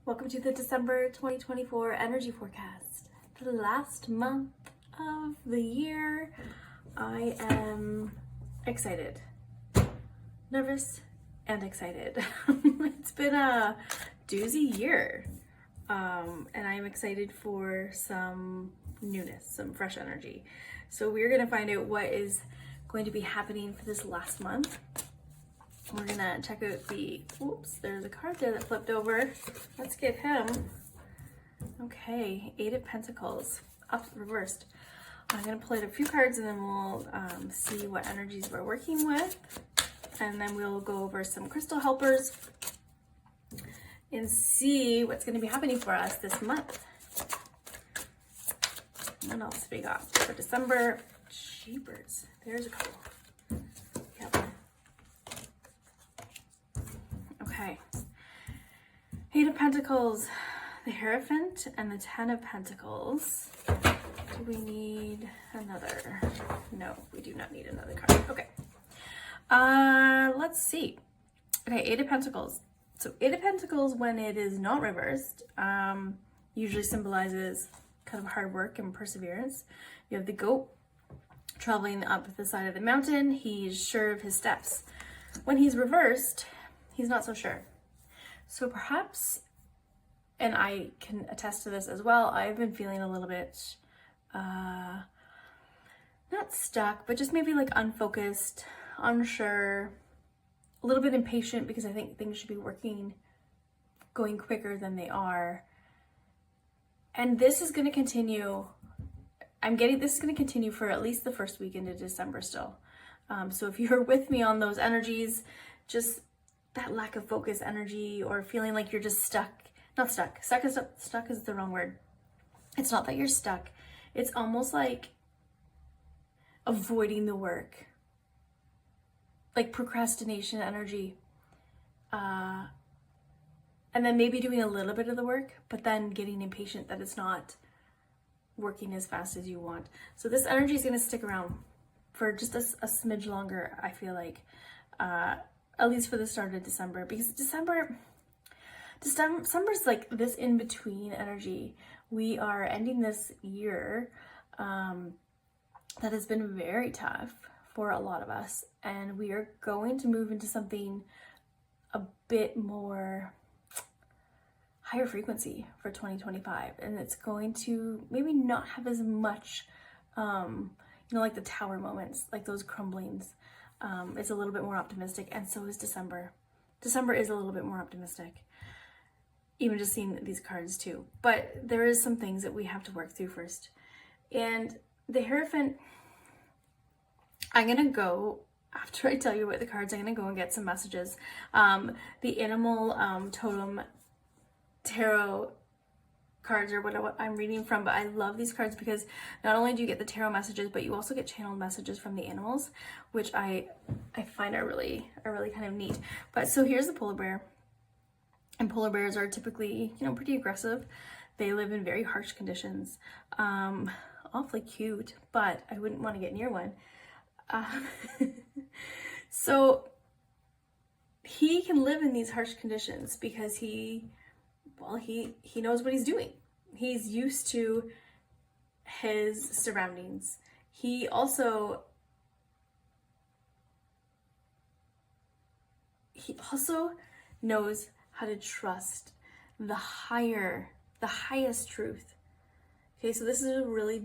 Welcome to the December 2024 energy forecast. The last month of the year. I am excited, nervous, and excited. It's been a doozy year, and I'm excited for some newness, some fresh energy. So we're going to find out what is going to be happening for this last month. We're gonna check out the, oops, there's a card there that flipped over. Let's get him. Okay, Eight of Pentacles, up reversed. I'm gonna pull out a few cards and then we'll see what energies we're working with. And then we'll go over some crystal helpers and see what's gonna be happening for us this month. What else we got for December? Jeepers, there's a couple. Okay, Eight of Pentacles, the Hierophant, and the Ten of Pentacles. Do we need another? No, we do not need another card. Okay, let's see. Okay, Eight of Pentacles. So Eight of Pentacles, when it is not reversed, usually symbolizes kind of hard work and perseverance. You have the goat traveling up the side of the mountain. He's sure of his steps. When he's reversed, he's not so sure. So perhaps, and I can attest to this as well, I've been feeling a little bit, not stuck, but just maybe like unfocused, unsure, a little bit impatient because I think things should be going quicker than they are. And this is going to continue. This is going to continue for at least the first week into December still. So if you're with me on those energies, just that lack of focus energy or feeling like you're just stuck, not stuck, stuck is the wrong word. It's not that you're stuck. It's almost like avoiding the work, like procrastination energy. And then maybe doing a little bit of the work, but then getting impatient that it's not working as fast as you want. So this energy is going to stick around for just a smidge longer, I feel like. At least for the start of December, because December's like this in-between energy. We are ending this year that has been very tough for a lot of us, and we are going to move into something a bit more higher frequency for 2025, and it's going to maybe not have as much, like the tower moments, like those crumblings. It's a little bit more optimistic, and so is December. December is a little bit more optimistic, even just seeing these cards too. But there is some things that we have to work through first. And the Hierophant, I'm going to go, after I tell you about the cards, I'm going to go and get some messages. The Animal Totem Tarot cards are what I'm reading from, but I love these cards because not only do you get the tarot messages, but you also get channeled messages from the animals, which I find are really kind of neat. But so here's the polar bear, and polar bears are typically, pretty aggressive. They live in very harsh conditions. Awfully cute, but I wouldn't want to get near one. So he can live in these harsh conditions because he knows what he's doing. He's used to his surroundings. He also knows how to trust the highest truth. Okay, so this is a really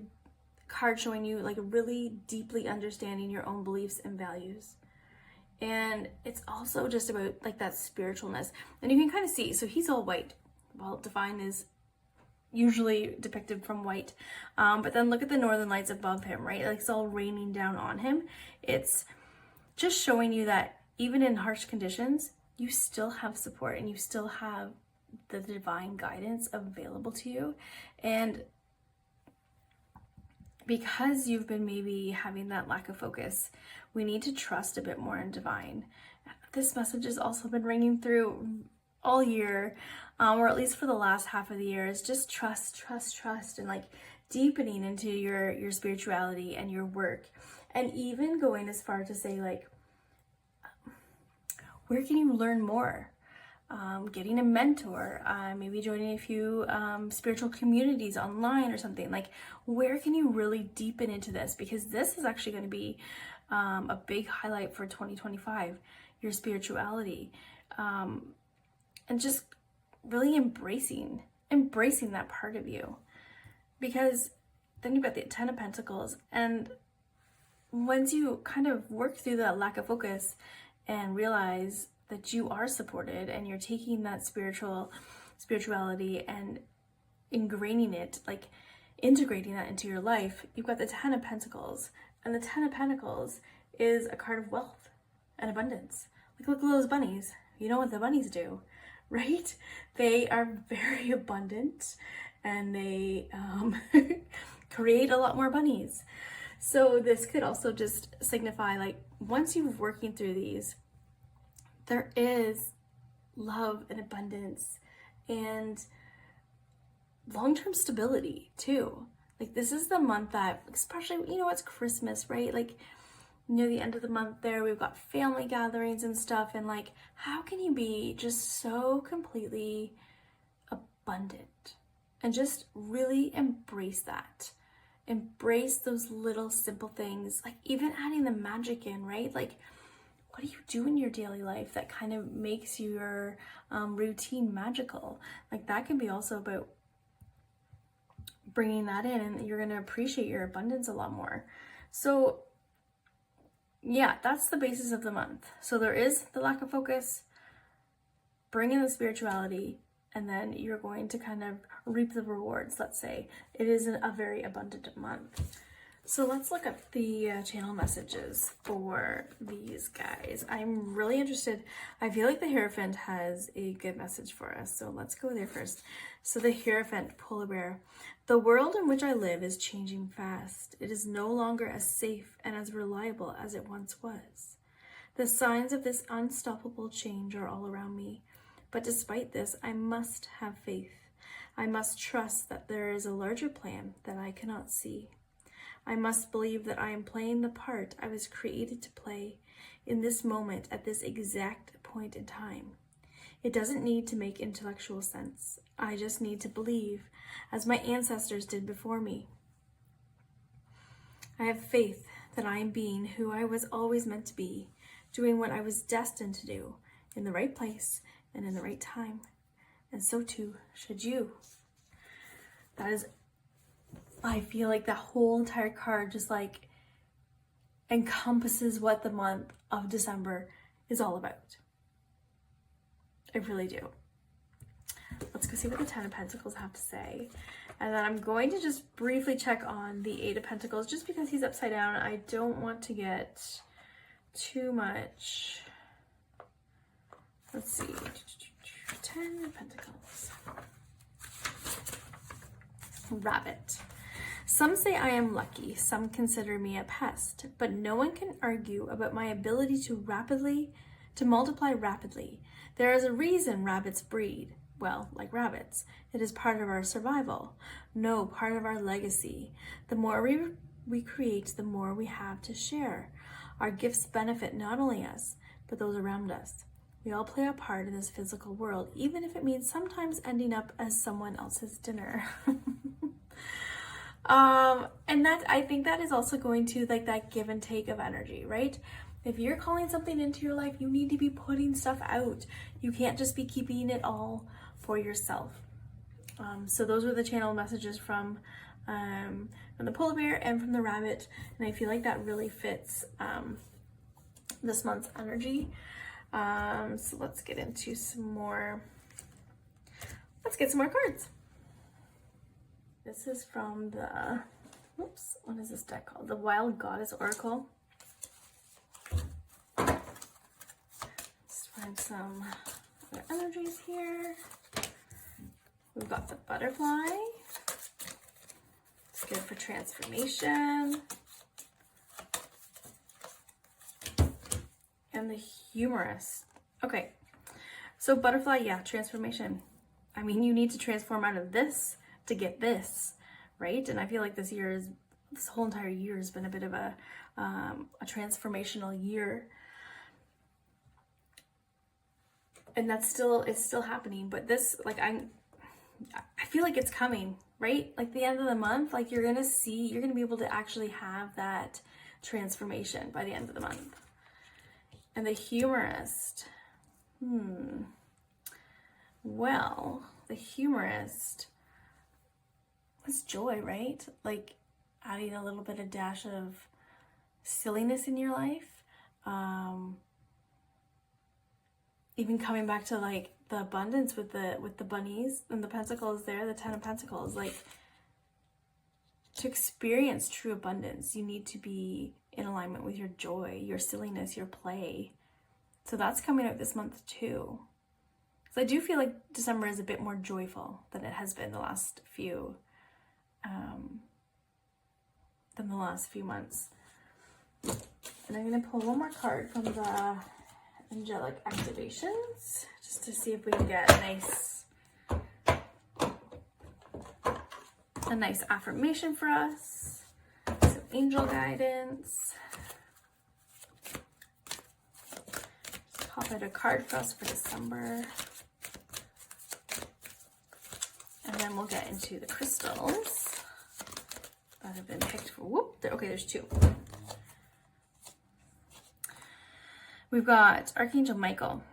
card showing you like really deeply understanding your own beliefs and values. And it's also just about like that spiritualness. And you can kind of see, so he's all white. Well, divine is usually depicted from white. But then look at the northern lights above him, right? Like it's all raining down on him. It's just showing you that even in harsh conditions, you still have support and you still have the divine guidance available to you. And because you've been maybe having that lack of focus, we need to trust a bit more in divine. This message has also been ringing through all year, or at least for the last half of the year, is just trust, and like deepening into your spirituality and your work. And even going as far to say like, where can you learn more? getting a mentor, maybe joining a few spiritual communities online or something. Like, where can you really deepen into this? Because this is actually going to be a big highlight for 2025, your spirituality. And just really embracing that part of you. Because then you've got the Ten of Pentacles, and once you kind of work through that lack of focus and realize that you are supported and you're taking that spirituality and ingraining it, like integrating that into your life, you've got the Ten of Pentacles. And the Ten of Pentacles is a card of wealth and abundance. Like, look at those bunnies. You know what the bunnies do, right? They are very abundant, and they create a lot more bunnies. So this could also just signify, like, once you're working through these, there is love and abundance and long-term stability too. Like, this is the month that, especially, you know, it's Christmas, right? Like, near the end of the month there, we've got family gatherings and stuff, and like, how can you be just so completely abundant and just really embrace that? Embrace those little simple things, like even adding the magic in, right? Like, what do you do in your daily life that kind of makes your routine magical? Like, that can be also about bringing that in, and you're going to appreciate your abundance a lot more. So yeah, that's the basis of the month. So there is the lack of focus, bring in the spirituality, and then you're going to kind of reap the rewards, let's say. It is a very abundant month. So let's look up the channel messages for these guys. I'm really interested. I feel like the Hierophant has a good message for us. So let's go there first. So the Hierophant, Polar Bear. The world in which I live is changing fast. It is no longer as safe and as reliable as it once was. The signs of this unstoppable change are all around me. But despite this, I must have faith. I must trust that there is a larger plan that I cannot see. I must believe that I am playing the part I was created to play in this moment at this exact point in time. It doesn't need to make intellectual sense. I just need to believe, as my ancestors did before me. I have faith that I am being who I was always meant to be, doing what I was destined to do, in the right place and in the right time. And so too should you. That is, I feel like the whole entire card just like encompasses what the month of December is all about. I really do. Let's go see what the Ten of Pentacles have to say. And then I'm going to just briefly check on the Eight of Pentacles, just because he's upside down. I don't want to get too much. Let's see. 10 of Pentacles. Rabbit. Some say I am lucky, some consider me a pest, but no one can argue about my ability to multiply rapidly. There is a reason rabbits breed. Well, like rabbits. It is part of our survival. No, part of our legacy. The more we create, the more we have to share. Our gifts benefit not only us, but those around us. We all play a part in this physical world, even if it means sometimes ending up as someone else's dinner. And that, I think that is also going to like that give and take of energy, right? If you're calling something into your life, you need to be putting stuff out. You can't just be keeping it all for yourself. So those were the channel messages from the polar bear and from the rabbit. And I feel like that really fits this month's energy. So let's get into some more. Let's get some more cards. This is from the, whoops, what is this deck called? The Wild Goddess Oracle. Let's find some other energies here. We've got the butterfly. It's good for transformation. And the humorous. Okay, so butterfly, yeah, transformation. I mean, you need to transform out of this to get this, right? And I feel like this whole entire year has been a bit of a transformational year. And it's still happening, but this, like, I feel like it's coming, right? Like the end of the month, like you're gonna be able to actually have that transformation by the end of the month. And the humorist, well, the humorist was joy, right? Like adding a little bit of dash of silliness in your life. Even coming back to like the abundance with the bunnies and the pentacles there, the 10 of Pentacles, like to experience true abundance, you need to be in alignment with your joy, your silliness, your play. So that's coming out this month too. So I do feel like December is a bit more joyful than it has been the last few months. And I'm going to pull one more card from the Angelic Activations just to see if we can get a nice affirmation for us, some angel guidance. Just pop out a card for us for December. And then we'll get into the crystals that have been picked for, okay, there's 2. We've got Archangel Michael,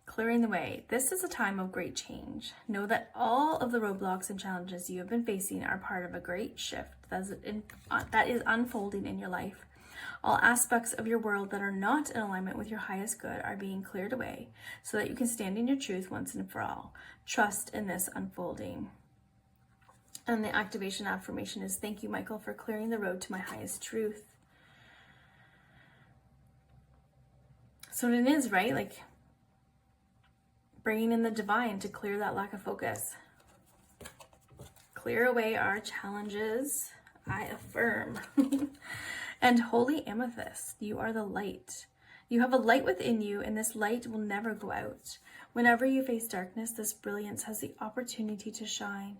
clearing the way. This is a time of great change. Know that all of the roadblocks and challenges you have been facing are part of a great shift that is unfolding in your life. All aspects of your world that are not in alignment with your highest good are being cleared away so that you can stand in your truth once and for all. Trust in this unfolding. And the activation affirmation is, thank you, Michael, for clearing the road to my highest truth. So it is, right? Like bringing in the divine to clear that lack of focus. Clear away our challenges, I affirm. And holy amethyst, you are the light. You have a light within you, and this light will never go out. Whenever you face darkness, this brilliance has the opportunity to shine.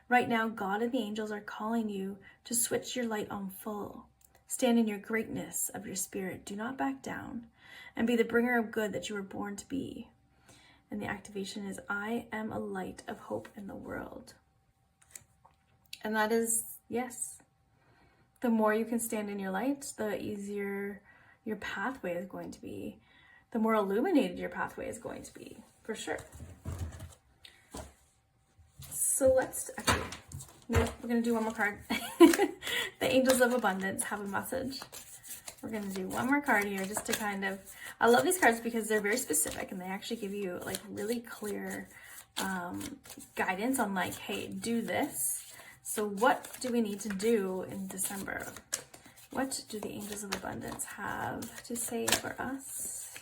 Right now, God and the angels are calling you to switch your light on full. Stand in your greatness of your spirit. Do not back down. And be the bringer of good that you were born to be. And the activation is, I am a light of hope in the world. And that is, yes. The more you can stand in your light, the easier your pathway is going to be. The more illuminated your pathway is going to be, for sure. So we're going to do one more card. The Angels of Abundance have a message. We're going to do one more card here just to kind of, I love these cards because they're very specific and they actually give you like really clear guidance on like, hey, do this. So what do we need to do in December? What do the Angels of Abundance have to say for us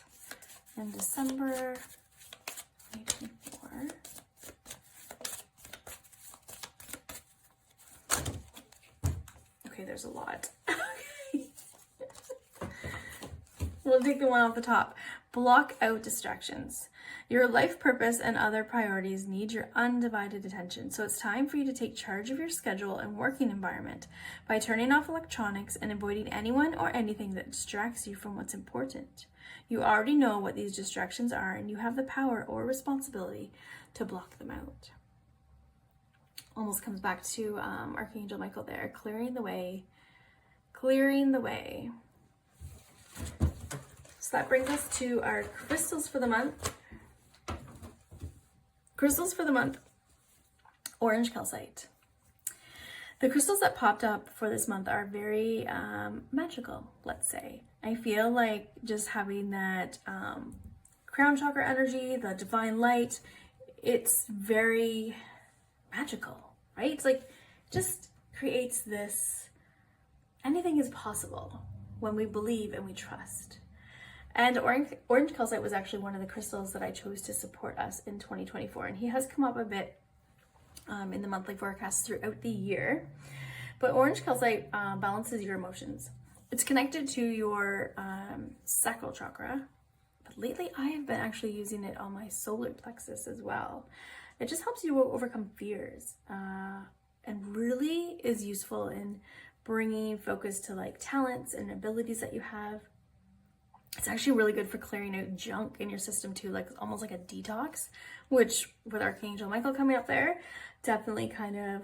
in December 2024? Okay, there's a lot. We'll take the one off the top. Block out distractions. Your life purpose and other priorities need your undivided attention. So it's time for you to take charge of your schedule and working environment by turning off electronics and avoiding anyone or anything that distracts you from what's important. You already know what these distractions are, and you have the power or responsibility to block them out. Almost comes back to Archangel Michael there, clearing the way, clearing the way. So that brings us to our crystals for the month. Crystals for the month, orange calcite. The crystals that popped up for this month are very magical, let's say. I feel like just having that crown chakra energy, the divine light, it's very magical, right? It's like, just creates this, anything is possible when we believe and we trust. And orange calcite was actually one of the crystals that I chose to support us in 2024. And he has come up a bit in the monthly forecast throughout the year. But orange calcite balances your emotions. It's connected to your sacral chakra. But lately I have been actually using it on my solar plexus as well. It just helps you overcome fears and really is useful in bringing focus to like talents and abilities that you have. It's actually really good for clearing out junk in your system too, like almost like a detox, which with Archangel Michael coming up there, definitely kind of,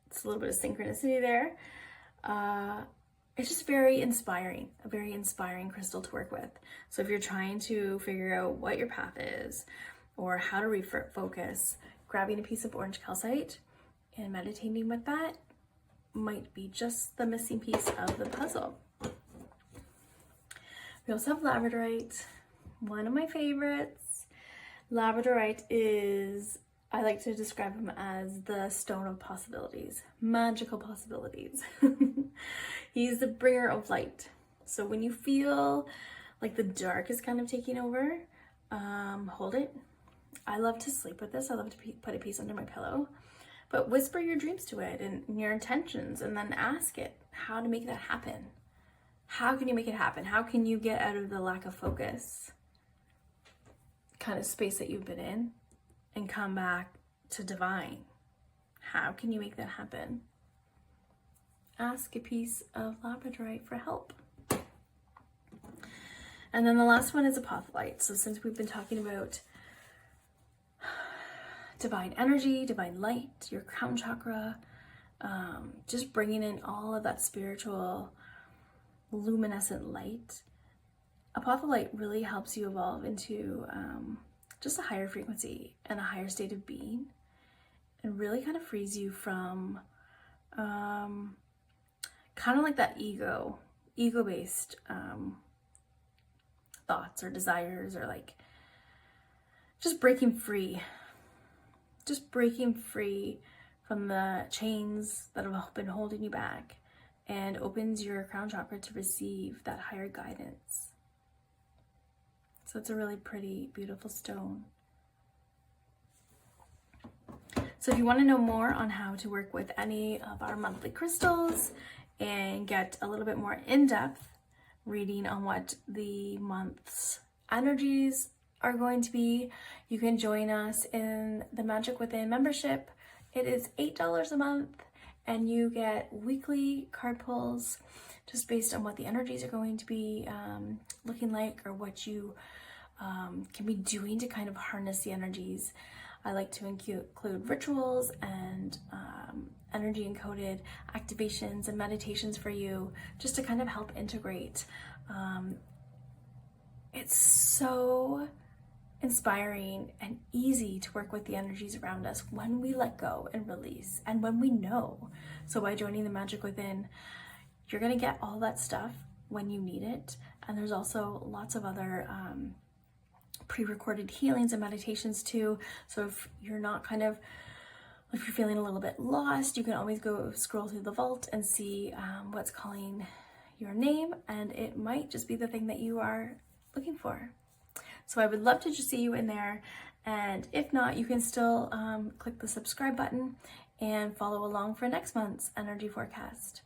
it's a little bit of synchronicity there. It's just very inspiring, a very inspiring crystal to work with. So if you're trying to figure out what your path is or how to refocus, grabbing a piece of orange calcite and meditating with that might be just the missing piece of the puzzle. We also have labradorite, one of my favorites. Labradorite is, I like to describe him as the stone of possibilities, magical possibilities. He's the bringer of light. So when you feel like the dark is kind of taking over, hold it. I love to sleep with this. I love to put a piece under my pillow, but whisper your dreams to it and your intentions, and then ask it how to make that happen. How can you make it happen? How can you get out of the lack of focus kind of space that you've been in and come back to divine? How can you make that happen? Ask a piece of labradorite for help. And then the last one is apophyllite. So since we've been talking about divine energy, divine light, your crown chakra, just bringing in all of that spiritual luminescent light, apophyllite really helps you evolve into just a higher frequency and a higher state of being, and really kind of frees you from kind of like that ego-based thoughts or desires, or like just breaking free from the chains that have been holding you back, and opens your crown chakra to receive that higher guidance. So it's a really pretty, beautiful stone. So if you want to know more on how to work with any of our monthly crystals and get a little bit more in-depth reading on what the month's energies are going to be, you can join us in the Magic Within membership. It is $8 a month, and you get weekly card pulls just based on what the energies are going to be looking like, or what you can be doing to kind of harness the energies. I like to include rituals and energy encoded activations and meditations for you, just to kind of help integrate. It's so inspiring and easy to work with the energies around us when we let go and release, and when we know. So by joining the Magic Within, you're going to get all that stuff when you need it. And there's also lots of other pre-recorded healings and meditations too. So if you're feeling a little bit lost, you can always go scroll through the vault and see what's calling your name, and it might just be the thing that you are looking for. So I would love to just see you in there, and if not, you can still click the subscribe button and follow along for next month's energy forecast.